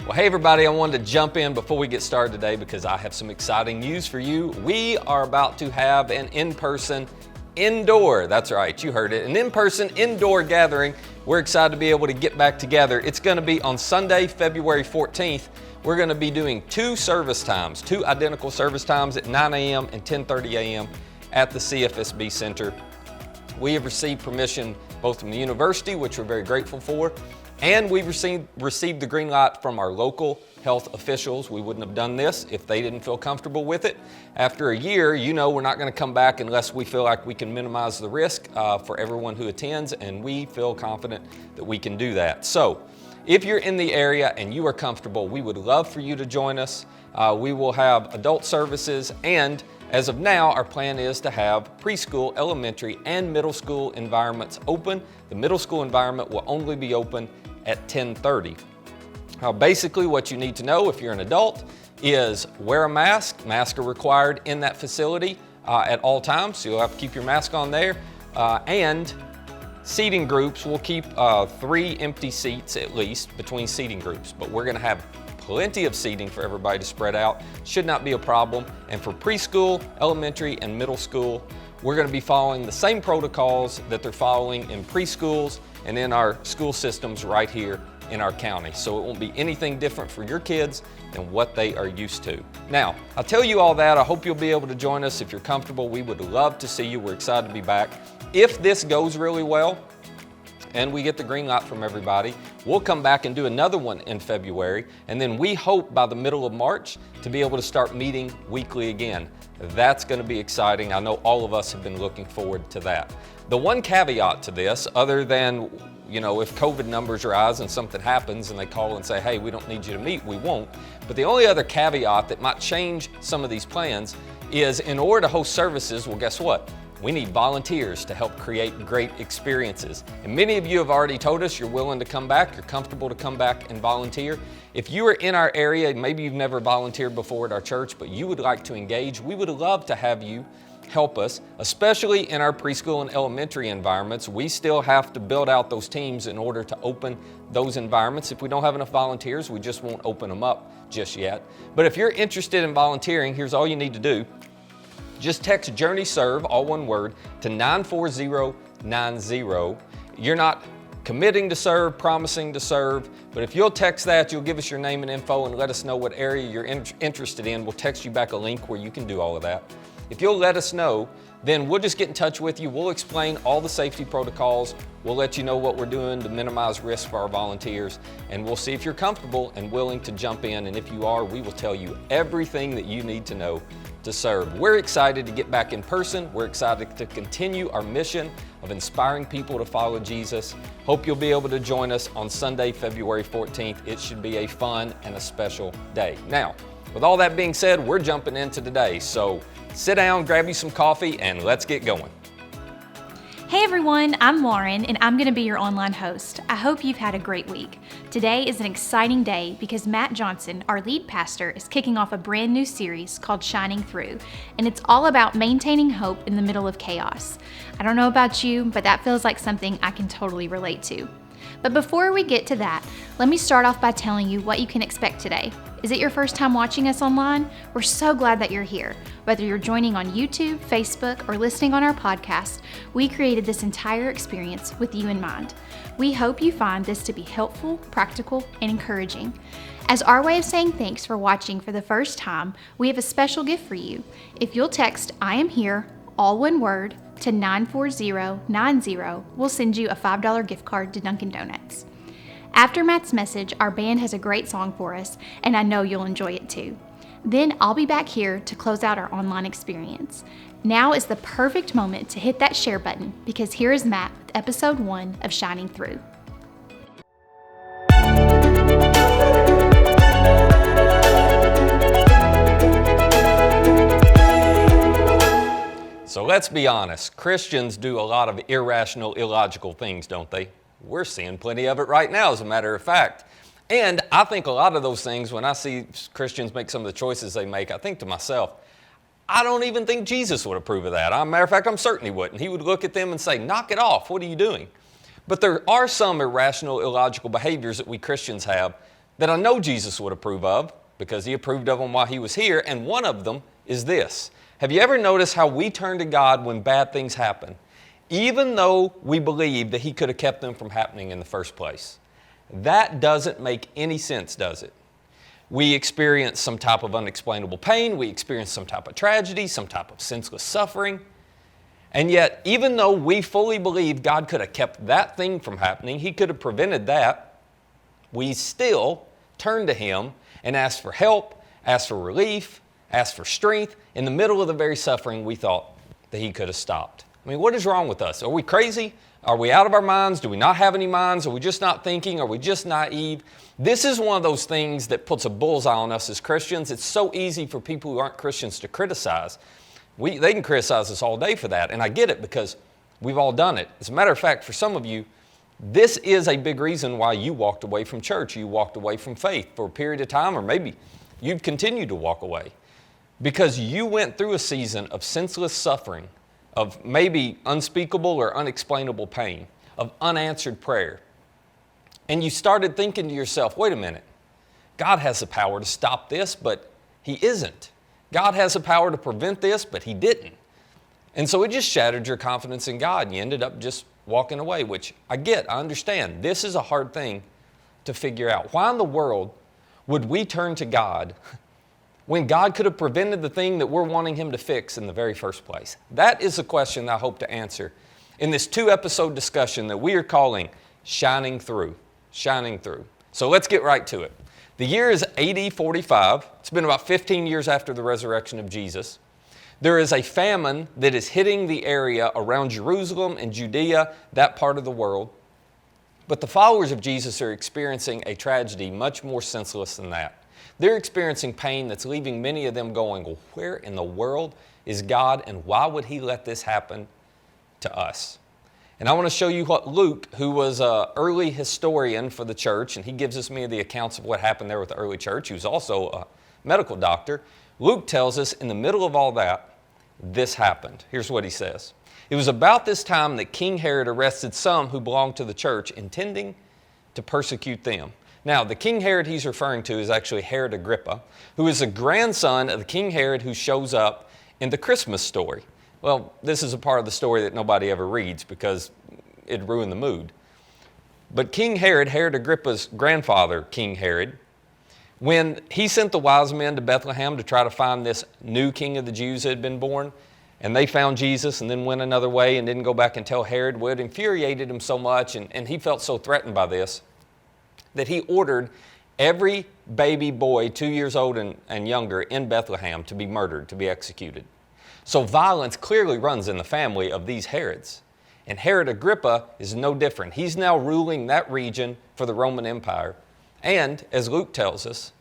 Well, hey everybody, I wanted to jump in before we get started today because I have some exciting news for you. We are about to have an in-person indoor, that's right, you heard it, an in-person indoor gathering. We're excited to be able to get back together. It's going to be on Sunday, February 14th. We're going to be doing two identical service times at 9 a.m. and 10:30 a.m. at the CFSB Center. We have received permission both from the university, which we're very grateful for, and we've received the green light from our local health officials. We wouldn't have done this if they didn't feel comfortable with it. After a year, we're not going to come back unless we feel like we can minimize the risk for everyone who attends, and we feel confident that we can do that. So, if you're in the area and you are comfortable, we would love for you to join us. We will have adult services, and as of now, our plan is to have preschool, elementary, and middle school environments open. The middle school environment will only be open at 10:30. Basically, what you need to know if you're an adult is wear a mask. Masks are required in that facility at all times, so you'll have to keep your mask on there. And seating groups, we'll keep 3 empty seats at least between seating groups, but we're going to have plenty of seating for everybody to spread out. Should not be a problem. And for preschool, elementary, and middle school, we're going to be following the same protocols that they're following in preschools and in our school systems right here in our county. So it won't be anything different for your kids than what they are used to. Now, I'll tell you all that. I hope you'll be able to join us if you're comfortable. We would love to see you. We're excited to be back. If this goes really well, and we get the green light from everybody, we'll come back and do another one in February, and then we hope by the middle of March to be able to start meeting weekly again. That's going to be exciting. I know all of us have been looking forward to that. The one caveat to this, other than, if COVID numbers rise and something happens and they call and say, hey, we don't need you to meet, we won't. But the only other caveat that might change some of these plans is in order to host services, well, guess what? We need volunteers to help create great experiences. And many of you have already told us you're willing to come back, you're comfortable to come back and volunteer. If you are in our area, maybe you've never volunteered before at our church, but you would like to engage, we would love to have you help us, especially in our preschool and elementary environments. We still have to build out those teams in order to open those environments. If we don't have enough volunteers, we just won't open them up just yet. But if you're interested in volunteering, here's all you need to do. Just text Journey Serve, all one word, to 94090. You're not committing to serve, promising to serve, but if you'll text that, you'll give us your name and info and let us know what area you're interested in. We'll text you back a link where you can do all of that. If you'll let us know, then we'll just get in touch with you. We'll explain all the safety protocols. We'll let you know what we're doing to minimize risk for our volunteers, and we'll see if you're comfortable and willing to jump in. And if you are, we will tell you everything that you need to know to serve. We're excited to get back in person. We're excited to continue our mission of inspiring people to follow Jesus. Hope you'll be able to join us on Sunday, February 14th. It should be a fun and a special day. Now, with all that being said, we're jumping into today. So sit down, grab you some coffee, and let's get going. Hey everyone, I'm Lauren and I'm going to be your online host. I hope you've had a great week. Today is an exciting day because Matt Johnson, our lead pastor, is kicking off a brand new series called Shining Through, and it's all about maintaining hope in the middle of chaos. I don't know about you, but that feels like something I can totally relate to. But before we get to that, let me start off by telling you what you can expect today. Is it your first time watching us online? We're so glad that you're here. Whether you're joining on YouTube, Facebook, or listening on our podcast, we created this entire experience with you in mind. We hope you find this to be helpful, practical, and encouraging. As our way of saying thanks for watching for the first time, we have a special gift for you. If you'll text I am here, all one word, to 94090, we'll send you a $5 gift card to Dunkin' Donuts. After Matt's message, our band has a great song for us, and I know you'll enjoy it too. Then I'll be back here to close out our online experience. Now is the perfect moment to hit that share button because here is Matt with episode 1 of Shining Through. So let's be honest, Christians do a lot of irrational, illogical things, don't they? We're seeing plenty of it right now, as a matter of fact. And I think a lot of those things, when I see Christians make some of the choices they make, I think to myself, I don't even think Jesus would approve of that. As a matter of fact, I'm certain he wouldn't. He would look at them and say, knock it off, what are you doing? But there are some irrational, illogical behaviors that we Christians have that I know Jesus would approve of because he approved of them while he was here, and one of them is this. Have you ever noticed how we turn to God when bad things happen, even though we believe that he could have kept them from happening in the first place? That doesn't make any sense, does it? We experience some type of unexplainable pain, we experience some type of tragedy, some type of senseless suffering, and yet, even though we fully believe God could have kept that thing from happening, he could have prevented that, we still turn to him and ask for help, ask for relief, ask for strength in the middle of the very suffering we thought that he could have stopped. I mean, what is wrong with us? Are we crazy? Are we out of our minds? Do we not have any minds? Are we just not thinking? Are we just naive? This is one of those things that puts a bullseye on us as Christians. It's so easy for people who aren't Christians to criticize. They can criticize us all day for that, and I get it because we've all done it. As a matter of fact, for some of you, this is a big reason why you walked away from church, you walked away from faith for a period of time, or maybe you've continued to walk away because you went through a season of senseless suffering, of maybe unspeakable or unexplainable pain, of unanswered prayer. And you started thinking to yourself, wait a minute, God has the power to stop this, but he isn't. God has the power to prevent this, but he didn't. And so it just shattered your confidence in God, and you ended up just walking away, which I get, I understand. This is a hard thing to figure out. Why in the world would we turn to God when God could have prevented the thing that we're wanting him to fix in the very first place? That is the question I hope to answer in this 2-episode discussion that we are calling Shining Through. Shining Through. So let's get right to it. The year is AD 45. It's been about 15 years after the resurrection of Jesus. There is a famine that is hitting the area around Jerusalem and Judea, that part of the world. But the followers of Jesus are experiencing a tragedy much more senseless than that. They're experiencing pain that's leaving many of them going, well, where in the world is God, and why would he let this happen to us? And I want to show you what Luke, who was an early historian for the church, and he gives us many of the accounts of what happened there with the early church. He was also a medical doctor. Luke tells us in the middle of all that, this happened. Here's what he says. It was about this time that King Herod arrested some who belonged to the church, intending to persecute them. Now, the King Herod he's referring to is actually Herod Agrippa, who is a grandson of the King Herod who shows up in the Christmas story. Well, this is a part of the story that nobody ever reads because it'd ruin the mood. But King Herod, Herod Agrippa's grandfather, King Herod, when he sent the wise men to Bethlehem to try to find this new king of the Jews that had been born, and they found Jesus and then went another way and didn't go back and tell Herod, well, it infuriated him so much, and he felt so threatened by this, that he ordered every baby boy 2 years old and younger in Bethlehem to be murdered, to be executed. So violence clearly runs in the family of these Herods. And Herod Agrippa is no different. He's now ruling that region for the Roman Empire. And, as Luke tells us,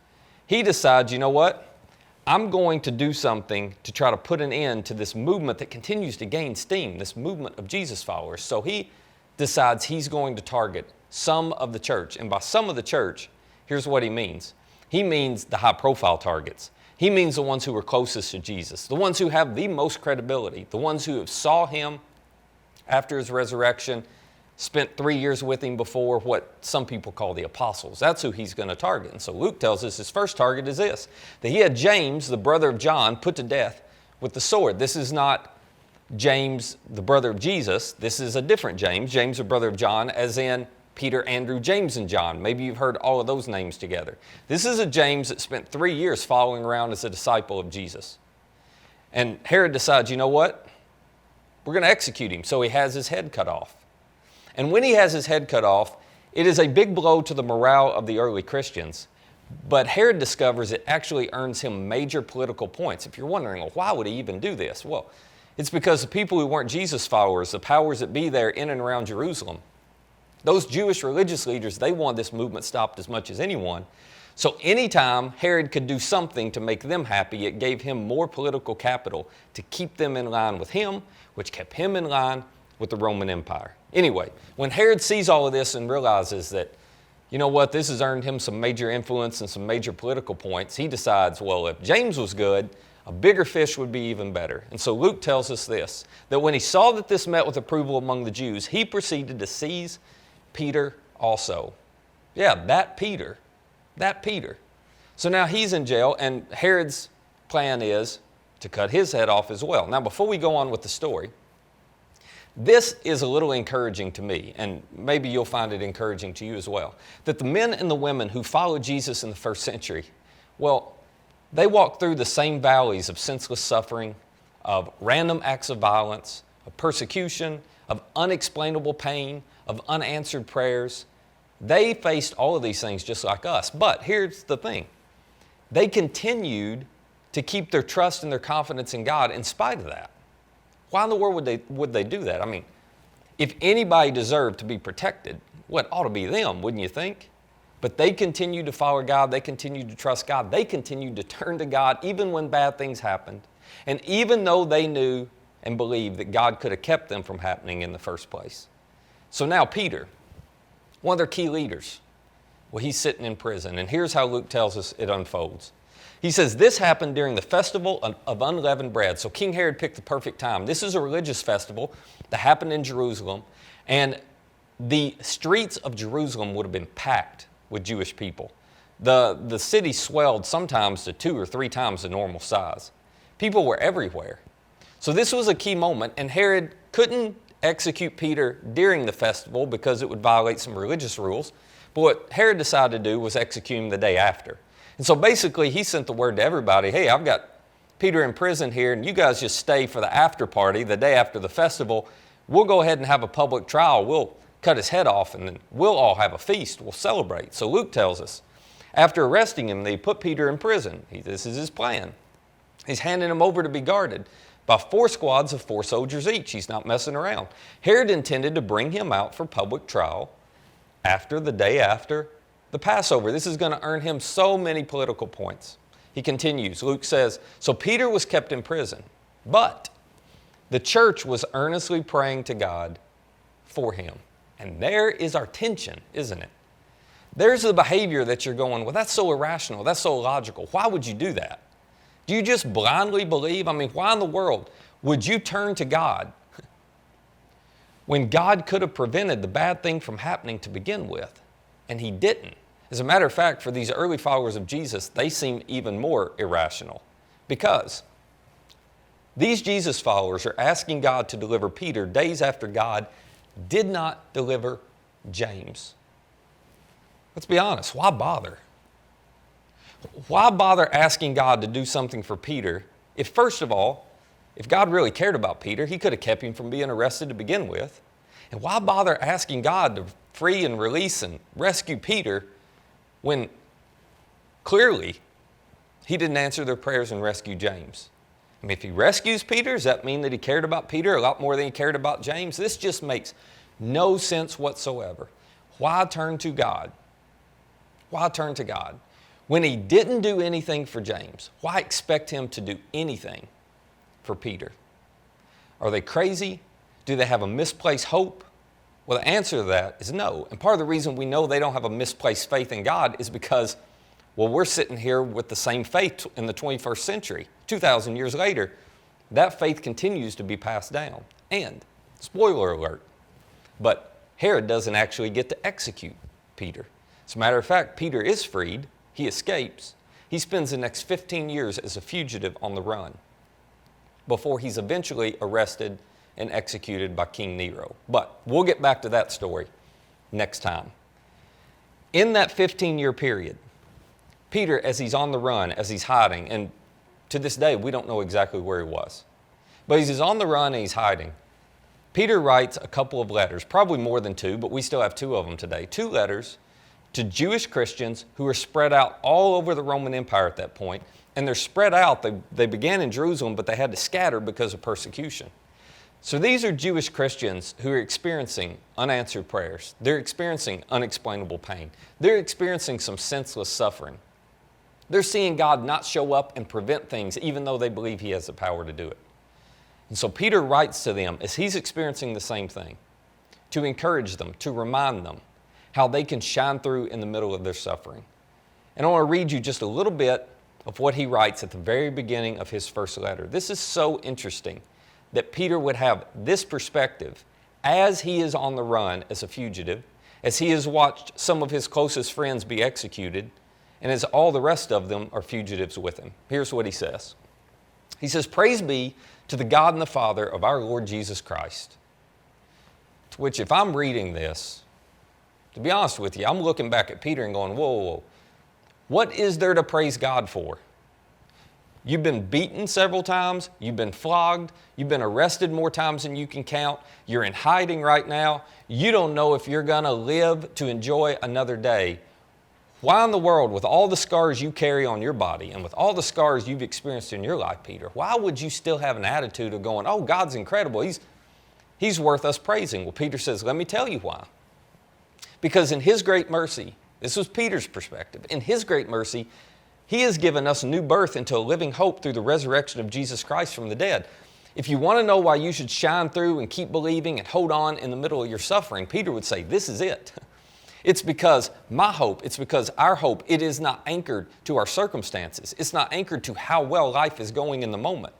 he decides, you know what? I'm going to do something to try to put an end to this movement that continues to gain steam, this movement of Jesus followers. So he decides he's going to target some of the church. And by some of the church, here's what he means. He means the high-profile targets. He means the ones who were closest to Jesus, the ones who have the most credibility, the ones who have saw him after his resurrection, spent 3 years with him before, what some people call the apostles. That's who he's going to target. And so Luke tells us his first target is this, that he had James, the brother of John, put to death with the sword. This is not James, the brother of Jesus. This is a different James, James, the brother of John, as in Peter, Andrew, James, and John. Maybe you've heard all of those names together. This is a James that spent 3 years following around as a disciple of Jesus. And Herod decides, you know what? We're going to execute him. So he has his head cut off. And when he has his head cut off, it is a big blow to the morale of the early Christians. But Herod discovers it actually earns him major political points. If you're wondering, well, why would he even do this? Well, it's because the people who weren't Jesus followers, the powers that be there in and around Jerusalem, those Jewish religious leaders, they wanted this movement stopped as much as anyone. So anytime Herod could do something to make them happy, it gave him more political capital to keep them in line with him, which kept him in line with the Roman Empire. Anyway, when Herod sees all of this and realizes that, you know what, this has earned him some major influence and some major political points, he decides, well, if James was good, a bigger fish would be even better. And so Luke tells us this, that when he saw that this met with approval among the Jews, he proceeded to seize Peter also. Yeah, that Peter. That Peter. So now he's in jail, and Herod's plan is to cut his head off as well. Now, before we go on with the story, this is a little encouraging to me, and maybe you'll find it encouraging to you as well, that the men and the women who followed Jesus in the first century, well, they walked through the same valleys of senseless suffering, of random acts of violence, of persecution, of unexplainable pain, of unanswered prayers. They faced all of these things just like us. But here's the thing. They continued to keep their trust and their confidence in God in spite of that. Why in the world would they do that? I mean, if anybody deserved to be protected, well, it ought to be them, wouldn't you think? But they continued to follow God. They continued to trust God. They continued to turn to God even when bad things happened. And even though they knew and believed that God could have kept them from happening in the first place. So now Peter, one of their key leaders, well, he's sitting in prison. And here's how Luke tells us it unfolds. He says, this happened during the festival of unleavened bread. So King Herod picked the perfect time. This is a religious festival that happened in Jerusalem. And the streets of Jerusalem would have been packed with Jewish people. The city swelled sometimes to 2 or 3 times the normal size. People were everywhere. So this was a key moment, and Herod couldn't execute Peter during the festival because it would violate some religious rules. But what Herod decided to do was execute him the day after. And so basically he sent the word to everybody, hey, I've got Peter in prison here, and you guys just stay for the after party the day after the festival. We'll go ahead and have a public trial. We'll cut his head off, and then we'll all have a feast. We'll celebrate. So Luke tells us, after arresting him, they put Peter in prison. This is his plan. He's handing him over to be guarded by 4 squads of 4 soldiers each. He's not messing around. Herod intended to bring him out for public trial the day after the Passover. This is going to earn him so many political points. He continues. Luke says, so Peter was kept in prison, but the church was earnestly praying to God for him. And there is our tension, isn't it? There's the behavior that you're going, well, that's so irrational. That's so illogical. Why would you do that? Do you just blindly believe? I mean, why in the world would you turn to God when God could have prevented the bad thing from happening to begin with? And he didn't. As a matter of fact, for these early followers of Jesus, they seem even more irrational because these Jesus followers are asking God to deliver Peter days after God did not deliver James. Let's be honest, why bother? Why bother asking God to do something for Peter if, first of all, if God really cared about Peter, he could have kept him from being arrested to begin with. And why bother asking God to free and release and rescue Peter when clearly he didn't answer their prayers and rescue James? I mean, if he rescues Peter, does that mean that he cared about Peter a lot more than he cared about James? This just makes no sense whatsoever. Why turn to God? Why turn to God? When he didn't do anything for James, why expect him to do anything for Peter? Are they crazy? Do they have a misplaced hope? Well, the answer to that is no. And part of the reason we know they don't have a misplaced faith in God is because, well, we're sitting here with the same faith in the 21st century. 2,000 years later, that faith continues to be passed down. And, spoiler alert, but Herod doesn't actually get to execute Peter. As a matter of fact, Peter is freed. He escapes. He spends the next 15 years as a fugitive on the run before he's eventually arrested and executed by King Nero. But we'll get back to that story next time. In that 15-year period, Peter, as he's on the run, as he's hiding, and to this day, we don't know exactly where he was, but as he's on the run and he's hiding, Peter writes a couple of letters, probably more than 2, but we still have 2 of them today. 2 letters to Jewish Christians who were spread out all over the Roman Empire at that point. And they're spread out. They began in Jerusalem, but they had to scatter because of persecution. So these are Jewish Christians who are experiencing unanswered prayers. They're experiencing unexplainable pain. They're experiencing some senseless suffering. They're seeing God not show up and prevent things, even though they believe he has the power to do it. And so Peter writes to them as he's experiencing the same thing, to encourage them, to remind them how they can shine through in the middle of their suffering. And I want to read you just a little bit of what he writes at the very beginning of his first letter. This is so interesting that Peter would have this perspective as he is on the run as a fugitive, as he has watched some of his closest friends be executed, and as all the rest of them are fugitives with him. Here's what he says. He says, "Praise be to the God and the Father of our Lord Jesus Christ." To which, if I'm reading this, to be honest with you, I'm looking back at Peter and going, whoa, whoa, whoa. What is there to praise God for? You've been beaten several times. You've been flogged. You've been arrested more times than you can count. You're in hiding right now. You don't know if you're going to live to enjoy another day. Why in the world, with all the scars you carry on your body and with all the scars you've experienced in your life, Peter, why would you still have an attitude of going, oh, God's incredible. He's worth us praising? Well, Peter says, let me tell you why. Because in His great mercy, this was Peter's perspective, in His great mercy, He has given us new birth into a living hope through the resurrection of Jesus Christ from the dead. If you want to know why you should shine through and keep believing and hold on in the middle of your suffering, Peter would say, this is it. It's because my hope, it's because our hope, it is not anchored to our circumstances. It's not anchored to how well life is going in the moment.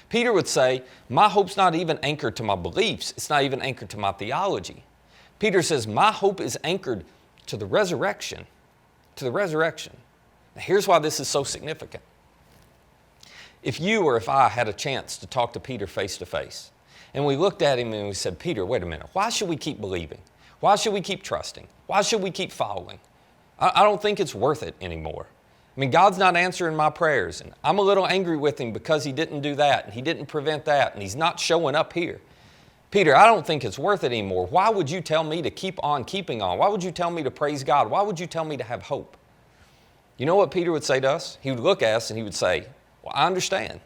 Peter would say, my hope's not even anchored to my beliefs. It's not even anchored to my theology. Peter says, my hope is anchored to the resurrection, to the resurrection. Now, here's why this is so significant. If you or if I had a chance to talk to Peter face to face, and we looked at him and we said, Peter, wait a minute, why should we keep believing? Why should we keep trusting? Why should we keep following? I don't think it's worth it anymore. I mean, God's not answering my prayers, and I'm a little angry with Him because He didn't do that, and He didn't prevent that, and He's not showing up here. Peter, I don't think it's worth it anymore. Why would you tell me to keep on keeping on? Why would you tell me to praise God? Why would you tell me to have hope? You know what Peter would say to us? He would look at us and he would say, well, I understand,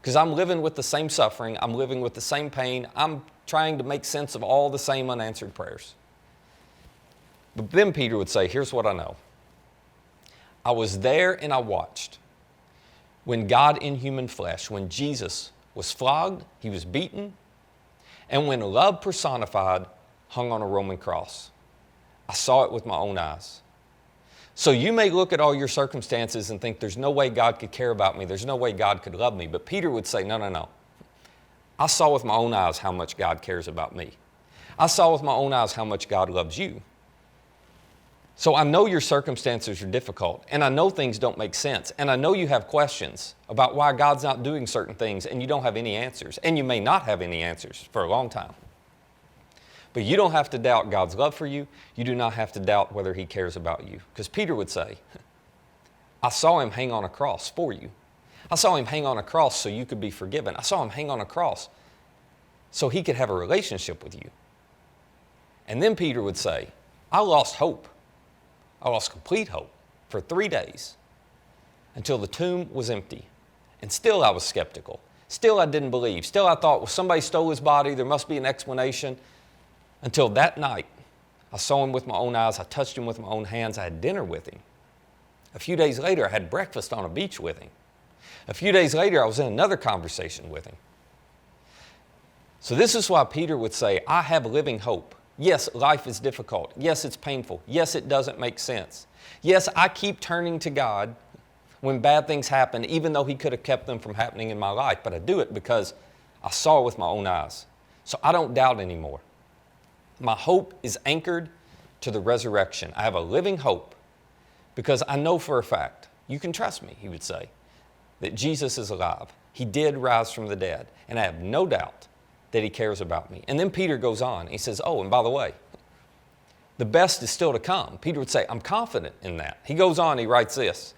because I'm living with the same suffering. I'm living with the same pain. I'm trying to make sense of all the same unanswered prayers. But then Peter would say, here's what I know. I was there and I watched when God in human flesh, when Jesus was flogged, He was beaten, and when love personified hung on a Roman cross. I saw it with my own eyes. So you may look at all your circumstances and think there's no way God could care about me. There's no way God could love me. But Peter would say, no, no, no. I saw with my own eyes how much God cares about me. I saw with my own eyes how much God loves you. So I know your circumstances are difficult, and I know things don't make sense, and I know you have questions about why God's not doing certain things, and you don't have any answers, and you may not have any answers for a long time. But you don't have to doubt God's love for you. You do not have to doubt whether He cares about you. Because Peter would say, I saw Him hang on a cross for you. I saw Him hang on a cross so you could be forgiven. I saw Him hang on a cross so He could have a relationship with you. And then Peter would say, I lost hope. I lost complete hope for 3 days until the tomb was empty. And still I was skeptical. Still I didn't believe. Still I thought, well, somebody stole His body. There must be an explanation. Until that night, I saw Him with my own eyes. I touched Him with my own hands. I had dinner with Him. A few days later, I had breakfast on a beach with Him. A few days later, I was in another conversation with Him. So this is why Peter would say, I have living hope. Yes, life is difficult. Yes, it's painful. Yes, it doesn't make sense. Yes, I keep turning to God when bad things happen, even though He could have kept them from happening in my life. But I do it because I saw it with my own eyes. So I don't doubt anymore. My hope is anchored to the resurrection. I have a living hope because I know for a fact, you can trust me, he would say, that Jesus is alive. He did rise from the dead. And I have no doubt that He cares about me. And then Peter goes on. He says, oh, and by the way, the best is still to come. Peter would say, I'm confident in that. He goes on, he writes this.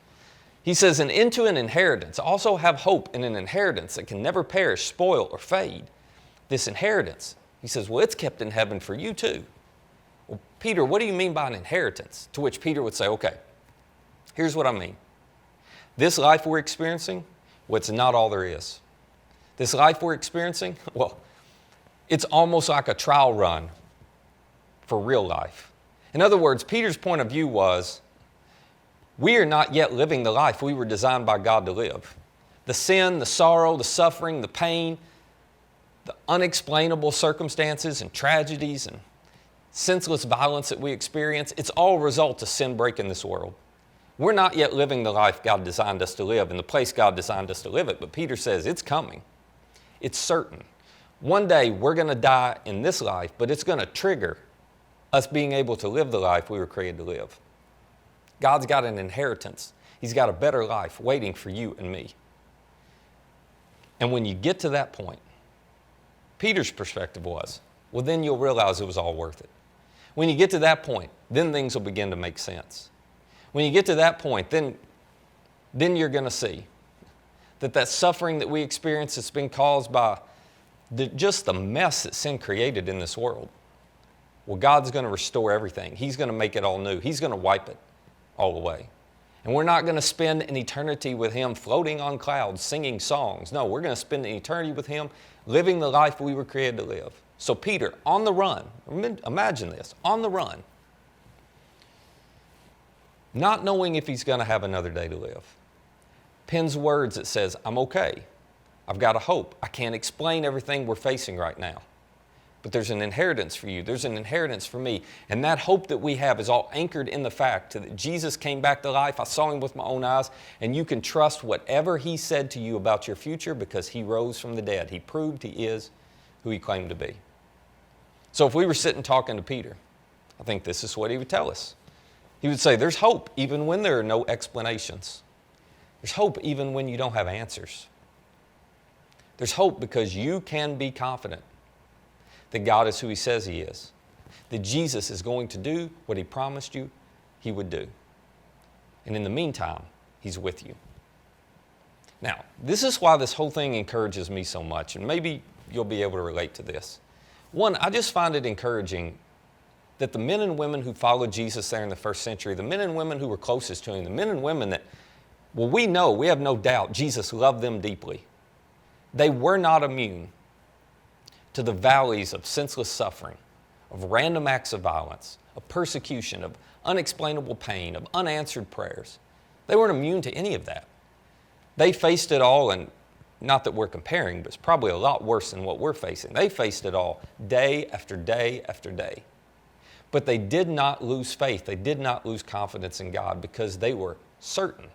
He says, and into an inheritance, also have hope in an inheritance that can never perish, spoil, or fade. This inheritance, he says, well, it's kept in heaven for you too. Well, Peter, what do you mean by an inheritance? To which Peter would say, okay, here's what I mean. This life we're experiencing, well, it's not all there is. This life we're experiencing, well, it's almost like a trial run for real life. In other words, Peter's point of view was, we are not yet living the life we were designed by God to live. The sin, the sorrow, the suffering, the pain, the unexplainable circumstances and tragedies and senseless violence that we experience, it's all a result of sin breaking this world. We're not yet living the life God designed us to live in the place God designed us to live it, but Peter says it's coming. It's certain. One day we're going to die in this life, but it's going to trigger us being able to live the life we were created to live. God's got an inheritance. He's got a better life waiting for you and me. And when you get to that point, Peter's perspective was, well, then you'll realize it was all worth it. When you get to that point, then things will begin to make sense. When you get to that point, then you're going to see that suffering that we experience has been caused by just the mess that sin created in this world. Well, God's going to restore everything. He's going to make it all new. He's going to wipe it all away. And we're not going to spend an eternity with Him floating on clouds, singing songs. No, we're going to spend an eternity with Him, living the life we were created to live. So Peter, on the run, imagine this, on the run, not knowing if he's going to have another day to live, pens words that says, I'm okay. I've got a hope. I can't explain everything we're facing right now. But there's an inheritance for you. There's an inheritance for me. And that hope that we have is all anchored in the fact that Jesus came back to life. I saw Him with my own eyes. And you can trust whatever He said to you about your future because He rose from the dead. He proved He is who He claimed to be. So if we were sitting talking to Peter, I think this is what he would tell us. He would say, there's hope even when there are no explanations. There's hope even when you don't have answers. There's hope because you can be confident that God is who He says He is, that Jesus is going to do what He promised you He would do. And in the meantime, He's with you. Now, this is why this whole thing encourages me so much, and maybe you'll be able to relate to this. One, I just find it encouraging that the men and women who followed Jesus there in the first century, the men and women who were closest to Him, the men and women that, well, we have no doubt Jesus loved them deeply. They were not immune to the valleys of senseless suffering, of random acts of violence, of persecution, of unexplainable pain, of unanswered prayers. They weren't immune to any of that. They faced it all, and not that we're comparing, but it's probably a lot worse than what we're facing. They faced it all day after day after day. But they did not lose faith. They did not lose confidence in God because they were certain.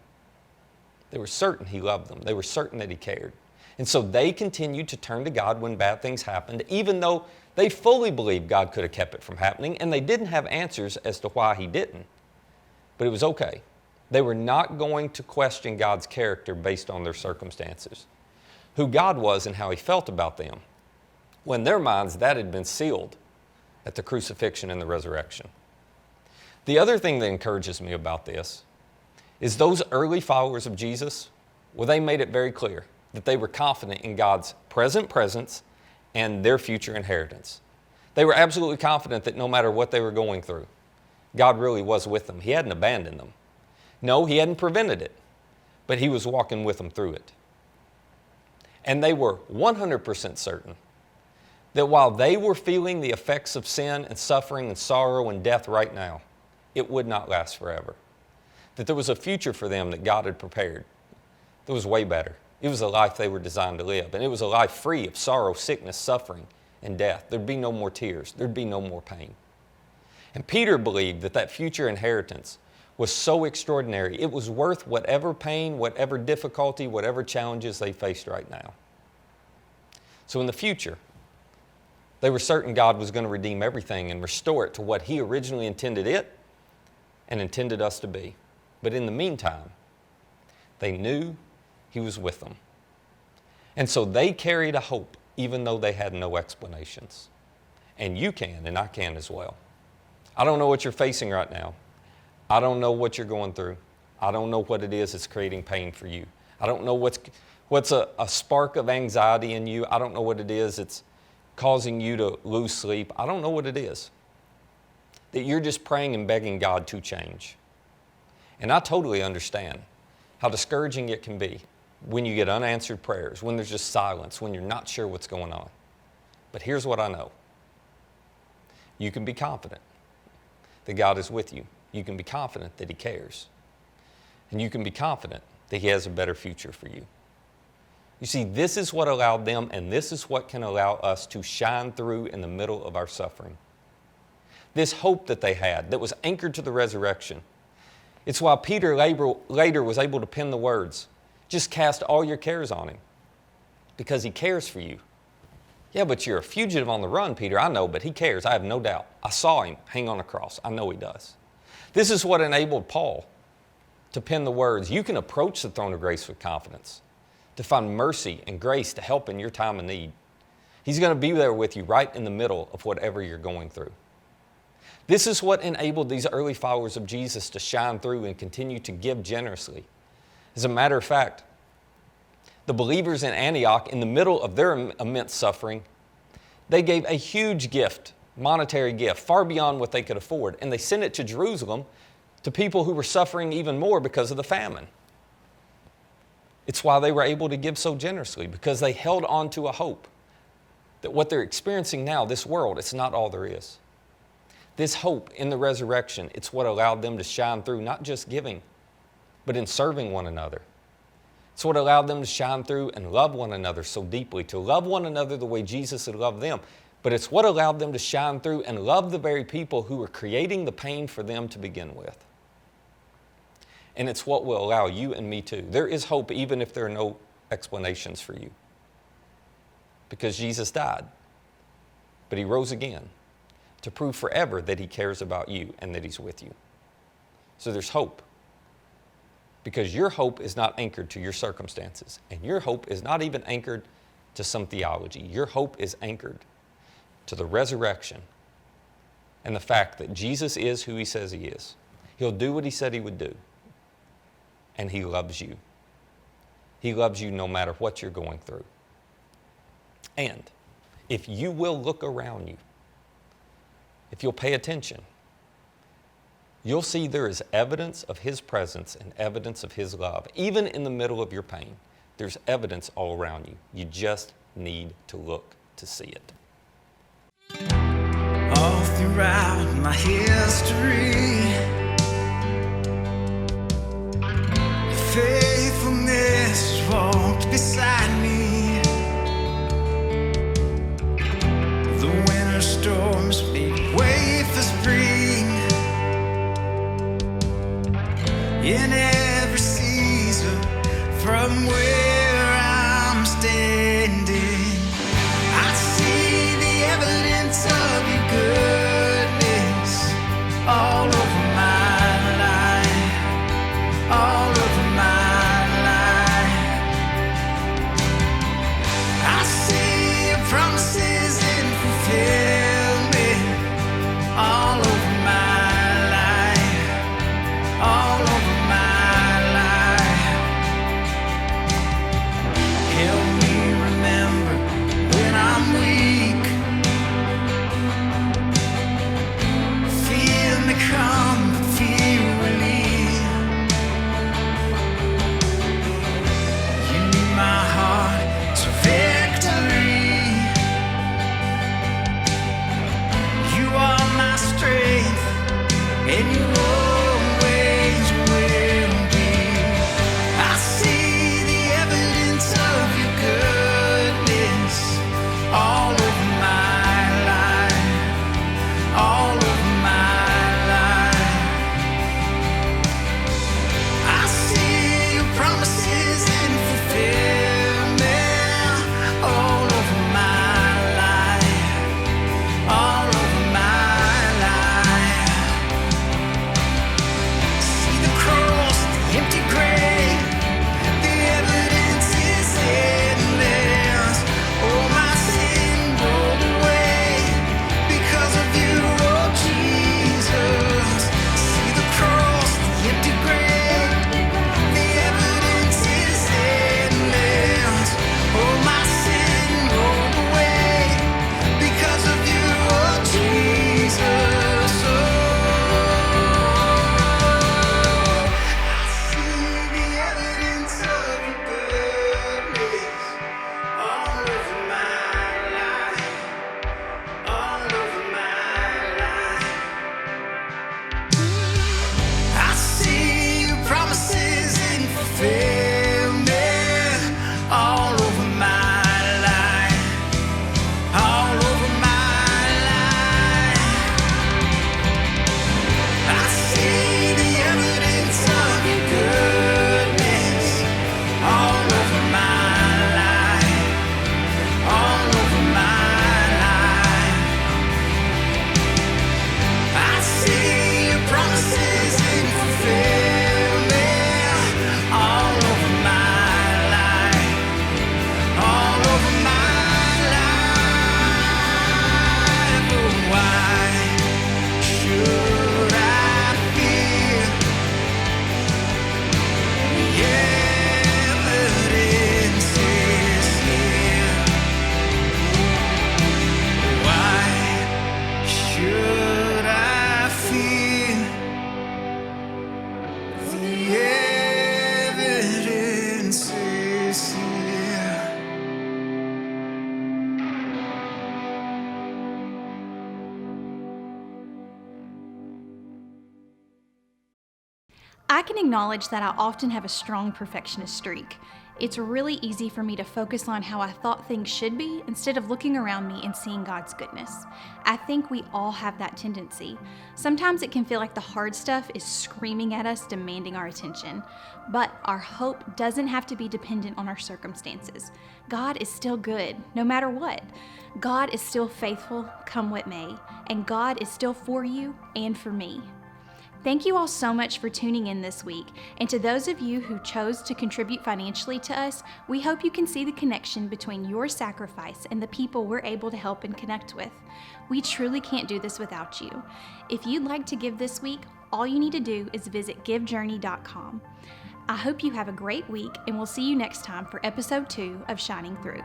They were certain He loved them. They were certain that He cared. And so they continued to turn to God when bad things happened, even though they fully believed God could have kept it from happening, and they didn't have answers as to why He didn't. But it was okay. They were not going to question God's character based on their circumstances, who God was and how He felt about them. When in their minds, that had been sealed at the crucifixion and the resurrection. The other thing that encourages me about this is those early followers of Jesus, well, they made it very clear that they were confident in God's present presence and their future inheritance. They were absolutely confident that no matter what they were going through, God really was with them. He hadn't abandoned them. No, He hadn't prevented it, but He was walking with them through it. And they were 100% certain that while they were feeling the effects of sin and suffering and sorrow and death right now, it would not last forever. That there was a future for them that God had prepared that was way better. It was a life they were designed to live, and it was a life free of sorrow, sickness, suffering, and death. There'd be no more tears. There'd be no more pain. And Peter believed that that future inheritance was so extraordinary, it was worth whatever pain, whatever difficulty, whatever challenges they faced right now. So in the future, they were certain God was going to redeem everything and restore it to what He originally intended it and intended us to be. But in the meantime, they knew He was with them. And so they carried a hope even though they had no explanations. And you can, and I can as well. I don't know what you're facing right now. I don't know what you're going through. I don't know what it is that's creating pain for you. I don't know what's a spark of anxiety in you. I don't know what it is that's causing you to lose sleep. I don't know what it is. That you're just praying and begging God to change. And I totally understand how discouraging it can be when you get unanswered prayers, when there's just silence, when you're not sure what's going on. But here's what I know. You can be confident that God is with you. You can be confident that He cares. And you can be confident that He has a better future for you. You see, this is what allowed them, and this is what can allow us to shine through in the middle of our suffering. This hope that they had that was anchored to the resurrection. It's why Peter later was able to pen the words, just cast all your cares on Him, because He cares for you. Yeah, but you're a fugitive on the run, Peter. I know, but He cares. I have no doubt. I saw Him hang on a cross. I know He does. This is what enabled Paul to pen the words, you can approach the throne of grace with confidence, to find mercy and grace to help in your time of need. He's going to be there with you right in the middle of whatever you're going through. This is what enabled these early followers of Jesus to shine through and continue to give generously. As a matter of fact, the believers in Antioch, in the middle of their immense suffering, they gave a huge gift, monetary gift, far beyond what they could afford, and they sent it to Jerusalem to people who were suffering even more because of the famine. It's why they were able to give so generously, because they held on to a hope that what they're experiencing now, this world, it's not all there is. This hope in the resurrection, it's what allowed them to shine through, not just giving, but in serving one another. It's what allowed them to shine through and love one another so deeply, to love one another the way Jesus had loved them. But it's what allowed them to shine through and love the very people who were creating the pain for them to begin with. And it's what will allow you and me too. There is hope even if there are no explanations for you. Because Jesus died, but He rose again to prove forever that He cares about you and that He's with you. So there's hope. Because your hope is not anchored to your circumstances. And your hope is not even anchored to some theology. Your hope is anchored to the resurrection and the fact that Jesus is who He says He is. He'll do what He said He would do. And He loves you. He loves you no matter what you're going through. And if you will look around you, if you'll pay attention, you'll see there is evidence of His presence and evidence of His love. Even in the middle of your pain, there's evidence all around you. You just need to look to see it. All throughout my history, your faithfulness walked beside me. The winter storms made way for spring. In every season, from where I'm standing, I see the evidence of your goodness all over my life, all over my life. I see your promises in fulfillment all over my life, all over my life. Help me remember can acknowledge that I often have a strong perfectionist streak. It's really easy for me to focus on how I thought things should be instead of looking around me and seeing God's goodness. I think we all have that tendency. Sometimes it can feel like the hard stuff is screaming at us, demanding our attention. But our hope doesn't have to be dependent on our circumstances. God is still good, no matter what. God is still faithful, come what may, and God is still for you and for me. Thank you all so much for tuning in this week, and to those of you who chose to contribute financially to us, we hope you can see the connection between your sacrifice and the people we're able to help and connect with. We truly can't do this without you. If you'd like to give this week, all you need to do is visit givejourney.com. I hope you have a great week, and we'll see you next time for episode 2 of Shining Through.